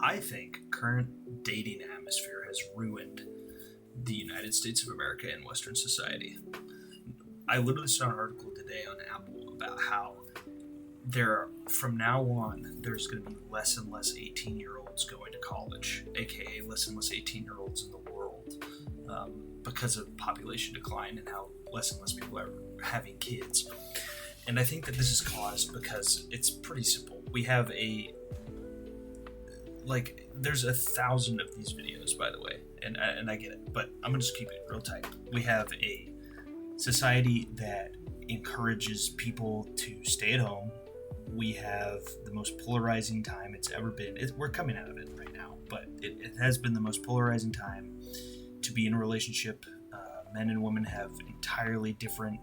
I think current dating atmosphere has ruined the United States of America and Western society. I literally saw an article today on Apple about how from now on, there's going to be less and less 18-year-olds going to college, aka less and less 18-year-olds in the world, because of population decline and how less and less people are having kids. And I think that this is caused because it's pretty simple. We have there's 1,000 of these videos, by the way, and I get it, but I'm gonna just keep it real tight. We have a society that encourages people to stay at home. We have the most polarizing time it's ever been. We're coming out of it right now, but it has been the most polarizing time to be in a relationship. Men and women have entirely different,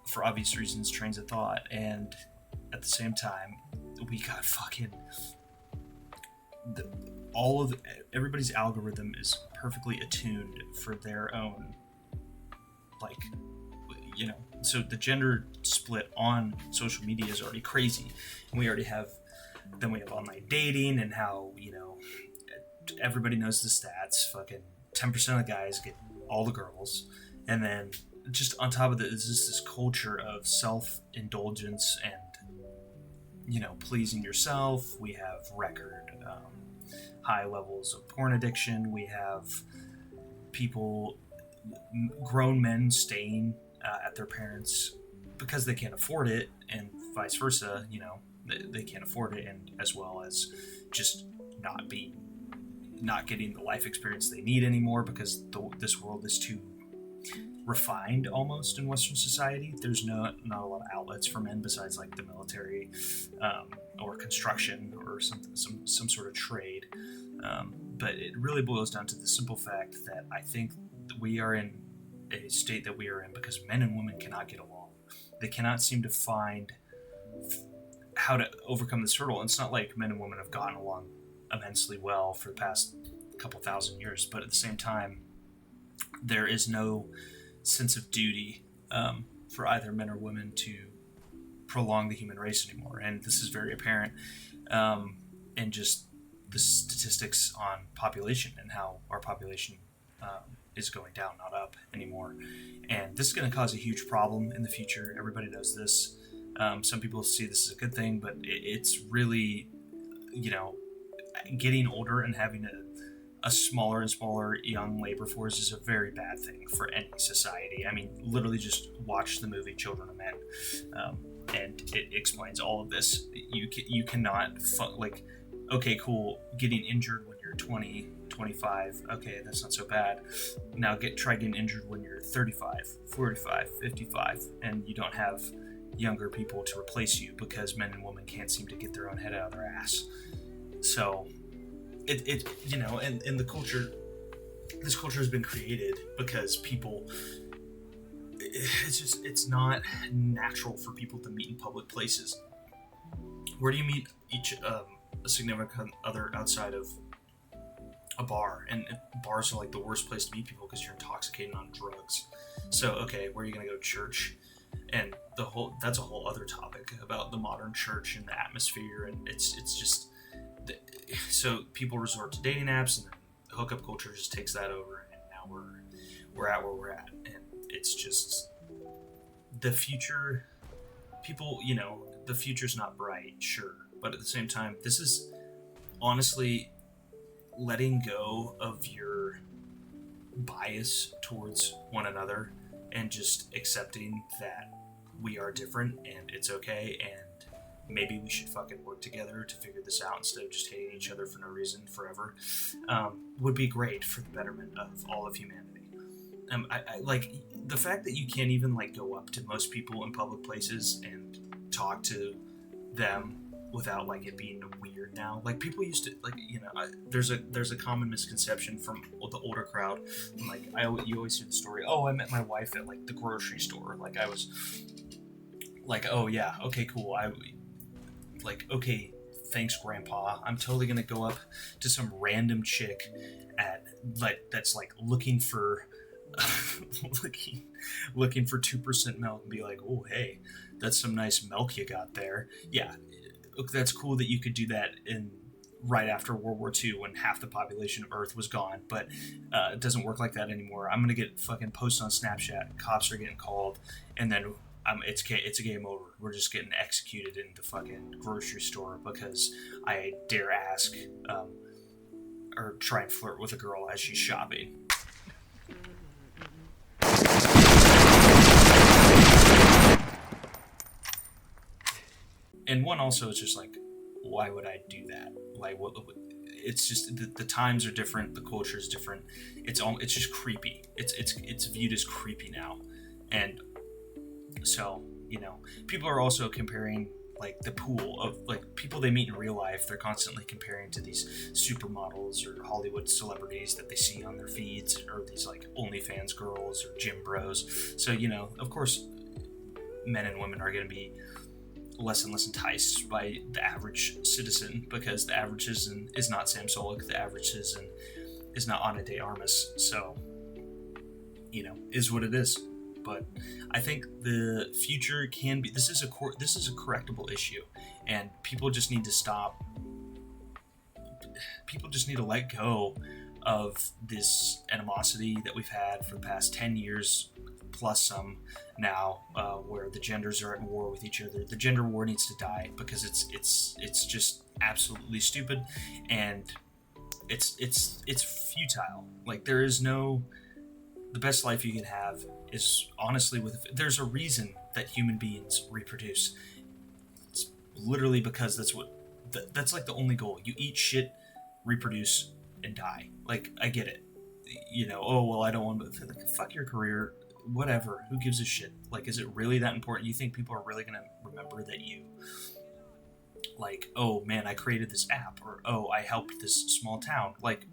for obvious reasons, trains of thought, and at the same time, we got fucking everybody's algorithm is perfectly attuned for their own, so the gender split on social media is already crazy. And we have online dating, and how, everybody knows the stats. Fucking 10% of the guys get all the girls. And then just on top of it is just this culture of self-indulgence and, pleasing yourself. We have record high levels of porn addiction. We have people, grown men, staying at their parents because they can't afford it, and vice versa. They can't afford it, and as well as just not getting the life experience they need anymore because this world is too refined almost in Western society. There's not a lot of outlets for men besides like the military or construction or some sort of trade. But it really boils down to the simple fact that I think we are in a state that we are in because men and women cannot get along. They cannot seem to find how to overcome this hurdle. And it's not like men and women have gotten along immensely well for the past couple thousand years, but at the same time, there is no sense of duty for either men or women to prolong the human race anymore. And this is very apparent in just the statistics on population and how our population is going down, not up anymore. And this is going to cause a huge problem in the future. Everybody knows this. Some people see this as a good thing, but it's really, getting older and having a smaller and smaller young labor force is a very bad thing for any society. I mean, literally just watch the movie Children of Men, and it explains all of this. You cannot, okay, cool, getting injured when you're 20, 25, okay, that's not so bad. Now try getting injured when you're 35, 45, 55, and you don't have younger people to replace you because men and women can't seem to get their own head out of their ass. So and the culture, this culture has been created because people, it's not natural for people to meet in public places. Where do you meet a significant other outside of a bar? And bars are like the worst place to meet people because you're intoxicated on drugs. So, okay, where are you going to go to church? And that's a whole other topic about the modern church and the atmosphere, and it's just so people resort to dating apps, and then hookup culture just takes that over, and now we're at where we're at, and it's just the future. People, the future's not bright, sure, but at the same time, this is honestly letting go of your bias towards one another and just accepting that we are different and it's okay, and maybe we should fucking work together to figure this out instead of just hating each other for no reason forever, would be great for the betterment of all of humanity. I like the fact that you can't even go up to most people in public places and talk to them without it being weird now. People used to there's a common misconception from the older crowd. You always hear the story, oh, I met my wife at the grocery store. I was oh yeah, okay, cool. Okay, thanks, Grandpa. I'm totally gonna go up to some random chick that's looking for looking for 2% milk and be like, oh hey, that's some nice milk you got there. Yeah, that's cool that you could do that in right after World War II when half the population of Earth was gone, but it doesn't work like that anymore. I'm gonna get fucking posts on Snapchat. Cops are getting called, and then it's a game over. We're just getting executed in the fucking grocery store because I dare ask or try and flirt with a girl as she's shopping. And one also is just like, why would I do that? Like, what? It's just the times are different, the culture is different. It's just creepy. It's viewed as creepy now, and so people are also comparing like the pool of like people they meet in real life. They're constantly comparing to these supermodels or Hollywood celebrities that they see on their feeds, or these like OnlyFans girls or gym bros. So of course, men and women are going to be less and less enticed by the average citizen because the average citizen is not Sam Solik. The average citizen is not Ana de Armas. So, is what it is. But I think the future can be. This is a correctable issue, and people just need to stop. People just need to let go of this animosity that we've had for the past 10 years plus some now, where the genders are at war with each other. The gender war needs to die because it's just absolutely stupid, and it's futile. Like the best life you can have is honestly there's a reason that human beings reproduce. It's literally because that's like the only goal. You eat shit, reproduce, and die. Like, I get it. Oh well, I don't want to. Like, fuck your career. Whatever, who gives a shit? Like, is it really that important? You think people are really gonna remember that you, like, oh man, I created this app, or oh, I helped this small town? Like,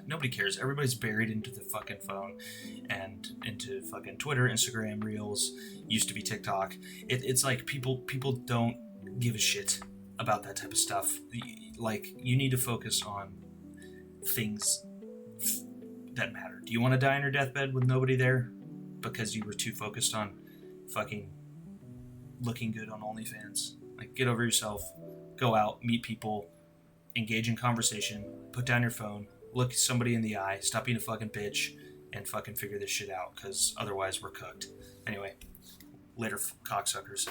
nobody cares. Everybody's buried into the fucking phone and into fucking Twitter, Instagram, Reels, used to be TikTok. It's like people don't give a shit about that type of stuff. Like, you need to focus on things that matter. Do you want to die on your deathbed with nobody there because you were too focused on fucking looking good on OnlyFans? Like, get over yourself, go out, meet people, engage in conversation, put down your phone, look somebody in the eye, stop being a fucking bitch, and fucking figure this shit out, because otherwise we're cooked. Anyway, later, cocksuckers.